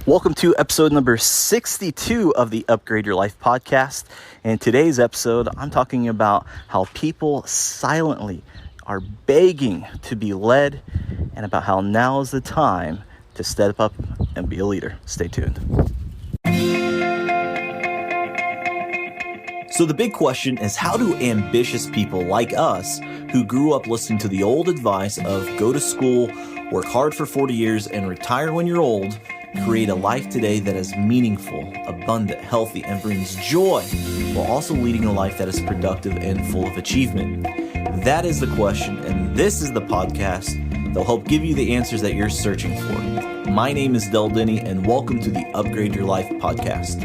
Welcome to episode number 62 of the Upgrade Your Life podcast. In today's episode, I'm talking about how people silently are begging to be led and about how now is the time to step up and be a leader. Stay tuned. So the big question is, how do ambitious people like us who grew up listening to the old advice of go to school, work hard for 40 years, and retire when you're old, create a life today that is meaningful, abundant, healthy, and brings joy, while also leading a life that is productive and full of achievement? That is the question, and this is the podcast that will help give you the answers that you're searching for. My name is Eldons, and welcome to the Upgrade Your Life podcast.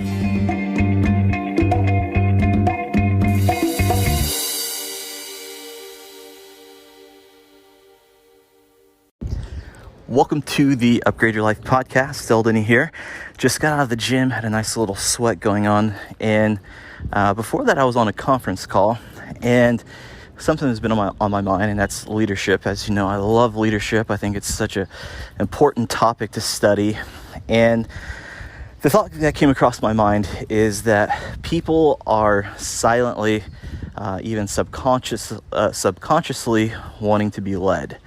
Welcome to the Upgrade Your Life podcast. Eldons here. Just got out of the gym, had a nice little sweat going on. And before that, I was on a conference call. And something that's been on my mind, and that's leadership. As you know, I love leadership. I think it's such an important topic to study. And the thought that came across my mind is that people are silently, even subconsciously wanting to be led.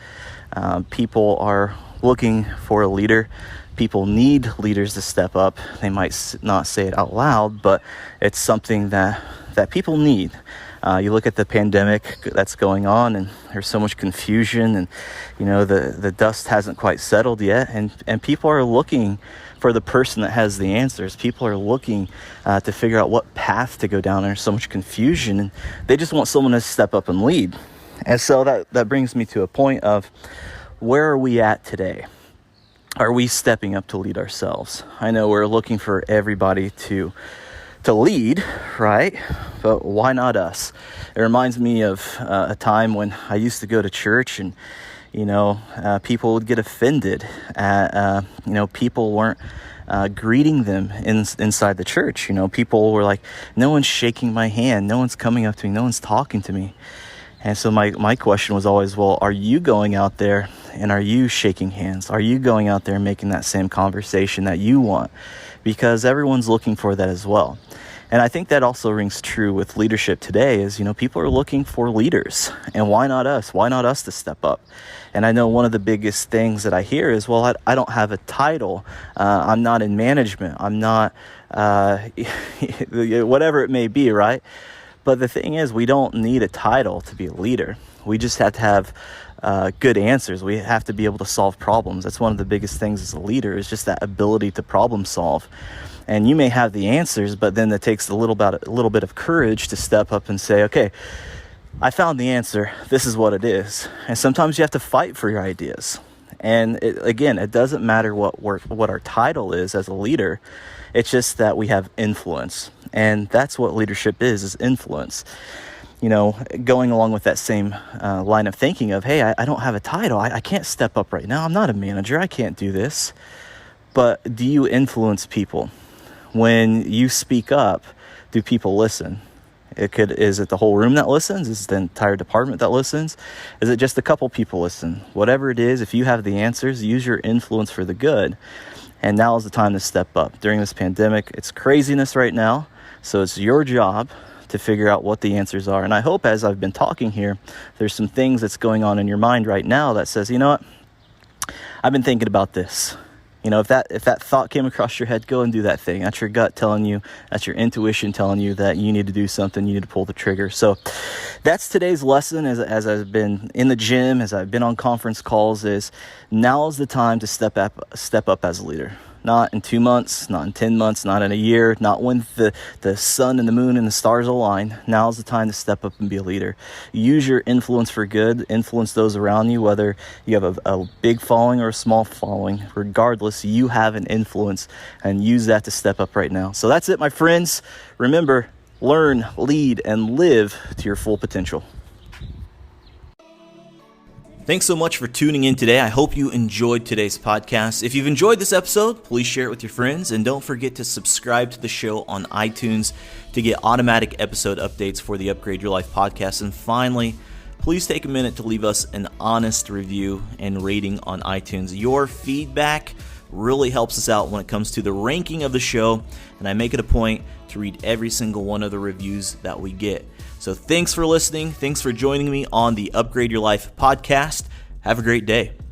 People are looking for a leader. People need leaders to step up. They might not say it out loud, but it's something that people need. You look at the pandemic that's going on, and there's so much confusion, and the dust hasn't quite settled yet, and people are looking for the person that has the answers. People are looking to figure out what path to go down. There's so much confusion, and they just want someone to step up and lead. And so that brings me to a point of, where are we at today? Are we stepping up to lead ourselves? I know we're looking for everybody to lead, right? But why not us? It reminds me of a time when I used to go to church, and people would get offended at people weren't greeting them inside the church. People were like, no one's shaking my hand, no one's coming up to me, no one's talking to me. And so my question was always, well, are you going out there and are you shaking hands? Are you going out there and making that same conversation that you want? Because everyone's looking for that as well. And I think that also rings true with leadership today is, people are looking for leaders. And why not us? Why not us to step up? And I know one of the biggest things that I hear is, well, I don't have a title. I'm not in management. I'm not, whatever it may be, right? But the thing is, we don't need a title to be a leader. We just have to have good answers. We have to be able to solve problems. That's one of the biggest things as a leader, is just that ability to problem solve. And you may have the answers, but then it takes a little bit of courage to step up and say, okay, I found the answer. This is what it is. And sometimes you have to fight for your ideas. And it doesn't matter what our title is as a leader. It's just that we have influence. And that's what leadership is influence. Going along with that same line of thinking of, hey, I don't have a title. I can't step up right now. I'm not a manager. I can't do this. But do you influence people? When you speak up, do people listen? Is it the whole room that listens? Is it the entire department that listens? Is it just a couple people listen? Whatever it is, if you have the answers, use your influence for the good. And now is the time to step up. During this pandemic, it's craziness right now. So it's your job to figure out what the answers are. And I hope as I've been talking here, there's some things that's going on in your mind right now that says, you know what? I've been thinking about this. If that thought came across your head, go and do that thing. That's your gut telling you, that's your intuition telling you that you need to do something, you need to pull the trigger. So that's today's lesson as I've been in the gym, as I've been on conference calls, is now is the time to step up as a leader. Not in 2 months, not in 10 months, not in a year, not when the sun and the moon and the stars align. Now's the time to step up and be a leader. Use your influence for good. Influence those around you, whether you have a big following or a small following. Regardless, you have an influence, and use that to step up right now. So that's it, my friends. Remember, learn, lead, and live to your full potential. Thanks so much for tuning in today. I hope you enjoyed today's podcast. If you've enjoyed this episode, please share it with your friends, and don't forget to subscribe to the show on iTunes to get automatic episode updates for the Upgrade Your Life podcast. And finally, please take a minute to leave us an honest review and rating on iTunes. Your feedback really helps us out when it comes to the ranking of the show, and I make it a point to read every single one of the reviews that we get. So thanks for listening. Thanks for joining me on the Upgrade Your Life podcast. Have a great day.